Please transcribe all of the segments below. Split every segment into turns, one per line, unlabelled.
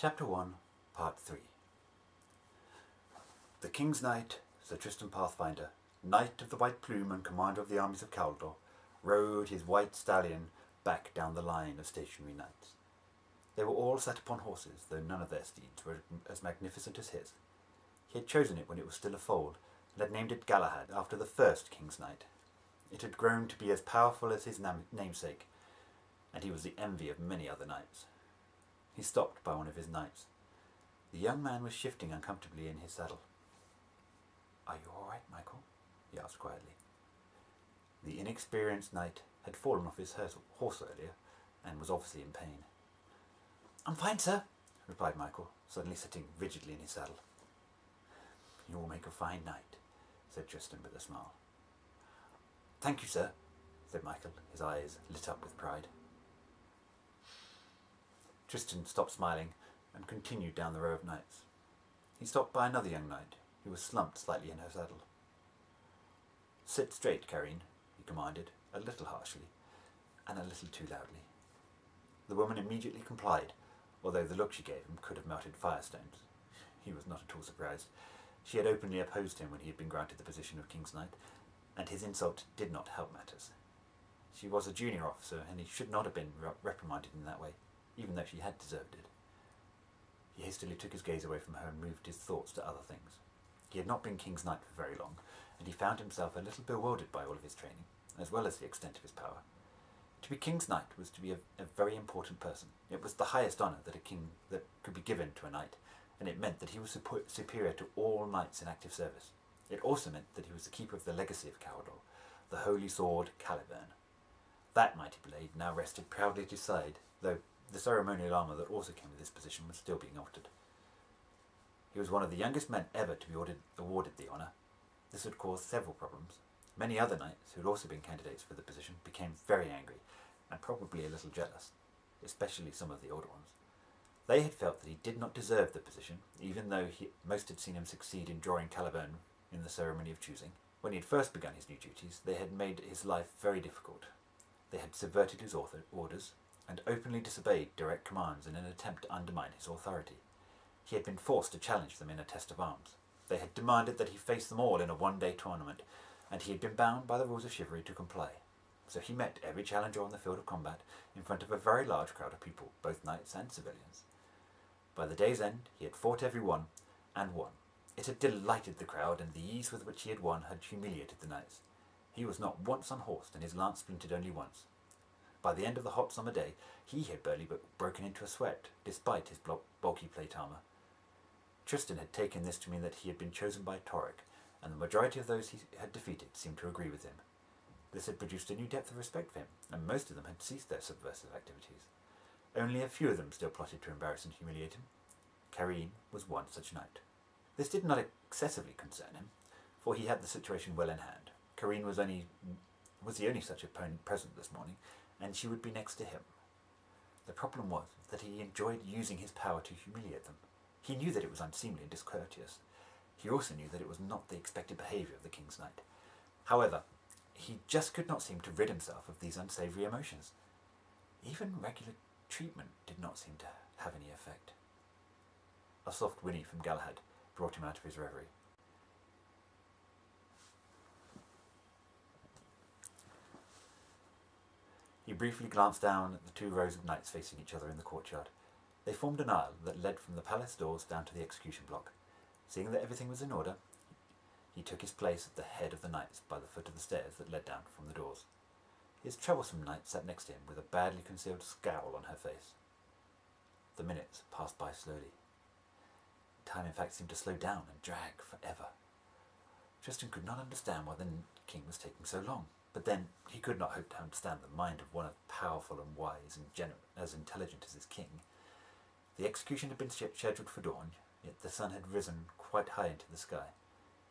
Chapter 1, Part 3. The King's Knight, Sir Tristan Patherfinder, Knight of the White Plume and Commander of the armies of Caldor, rode his white stallion back down the line of stationary knights. They were all sat upon horses, though none of their steeds were as magnificent as his. He had chosen it when it was still a foal, and had named it Galahad after the first King's Knight. It had grown to be as powerful as his namesake, and he was the envy of many other knights. He stopped by one of his knights. The young man was shifting uncomfortably in his saddle. "Are you all right, Michael?" he asked quietly. The inexperienced knight had fallen off his horse earlier, and was obviously in pain. "I'm fine, sir," replied Michael, suddenly sitting rigidly in his saddle. "You will make a fine knight," said Tristan with a smile. "Thank you, sir," said Michael, his eyes lit up with pride. Tristan stopped smiling and continued down the row of knights. He stopped by another young knight, who was slumped slightly in her saddle. "Sit straight, Karine," he commanded, a little harshly, and a little too loudly. The woman immediately complied, although the look she gave him could have melted firestones. He was not at all surprised. She had openly opposed him when he had been granted the position of King's Knight, and his insult did not help matters. She was a junior officer, and he should not have been reprimanded in that way, even though she had deserved it. He hastily took his gaze away from her and moved his thoughts to other things. He had not been King's Knight for very long, and he found himself a little bewildered by all of his training, as well as the extent of his power. To be King's Knight was to be a very important person. It was the highest honour that could be given to a knight, and it meant that he was superior to all knights in active service. It also meant that he was the keeper of the legacy of Caldor, the holy sword Caliburn. That mighty blade now rested proudly at his side, though the ceremonial armour that also came with his position was still being altered. He was one of the youngest men ever to be awarded the honour. This had caused several problems. Many other knights, who had also been candidates for the position, became very angry, and probably a little jealous, especially some of the older ones. They had felt that he did not deserve the position, even though most had seen him succeed in drawing Caliburn in the ceremony of choosing. When he had first begun his new duties, they had made his life very difficult. They had subverted his orders, and openly disobeyed direct commands in an attempt to undermine his authority. He had been forced to challenge them in a test of arms. They had demanded that he face them all in a one-day tournament, and he had been bound by the rules of chivalry to comply. So he met every challenger on the field of combat in front of a very large crowd of people, both knights and civilians. By the day's end, he had fought every one, and won. It had delighted the crowd, and the ease with which he had won had humiliated the knights. He was not once unhorsed, and his lance splintered only once. By the end of the hot summer day, he had barely broken into a sweat, despite his bulky plate armour. Tristan had taken this to mean that he had been chosen by Torek, and the majority of those he had defeated seemed to agree with him. This had produced a new depth of respect for him, and most of them had ceased their subversive activities. Only a few of them still plotted to embarrass and humiliate him. Karine was one such knight. This did not excessively concern him, for he had the situation well in hand. Karine was the only such opponent present this morning, and she would be next to him. The problem was that he enjoyed using his power to humiliate them. He knew that it was unseemly and discourteous. He also knew that it was not the expected behaviour of the King's Knight. However, he just could not seem to rid himself of these unsavoury emotions. Even regular treatment did not seem to have any effect. A soft whinny from Galahad brought him out of his reverie. He briefly glanced down at the two rows of knights facing each other in the courtyard. They formed an aisle that led from the palace doors down to the execution block. Seeing that everything was in order, he took his place at the head of the knights by the foot of the stairs that led down from the doors. His troublesome knight sat next to him with a badly concealed scowl on her face. The minutes passed by slowly. Time, in fact, seemed to slow down and drag forever. Tristan could not understand why the king was taking so long. But then he could not hope to understand the mind of one as powerful and wise and as intelligent as his king. The execution had been scheduled for dawn, yet the sun had risen quite high into the sky.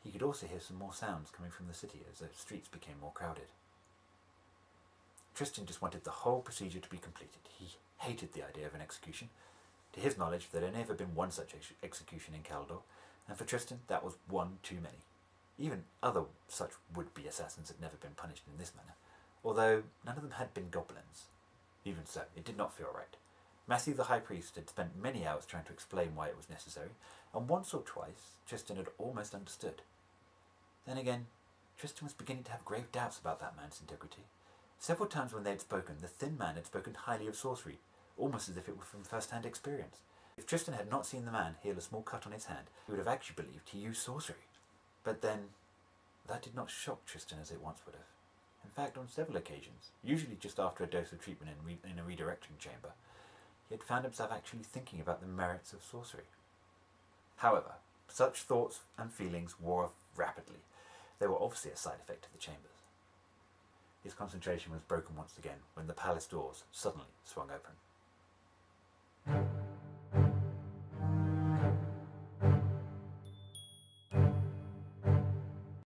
He could also hear some more sounds coming from the city as the streets became more crowded. Tristan just wanted the whole procedure to be completed. He hated the idea of an execution. To his knowledge, there had never been one such execution in Caldor, and for Tristan that was one too many. Even other such would-be assassins had never been punished in this manner, although none of them had been goblins. Even so, it did not feel right. Matthew the High Priest had spent many hours trying to explain why it was necessary, and once or twice Tristan had almost understood. Then again, Tristan was beginning to have grave doubts about that man's integrity. Several times when they had spoken, the thin man had spoken highly of sorcery, almost as if it were from first-hand experience. If Tristan had not seen the man heal a small cut on his hand, he would have actually believed he used sorcery. But then, that did not shock Tristan as it once would have. In fact, on several occasions, usually just after a dose of treatment in a redirection chamber, he had found himself actually thinking about the merits of sorcery. However, such thoughts and feelings wore off rapidly. They were obviously a side effect of the chambers. His concentration was broken once again when the palace doors suddenly swung open.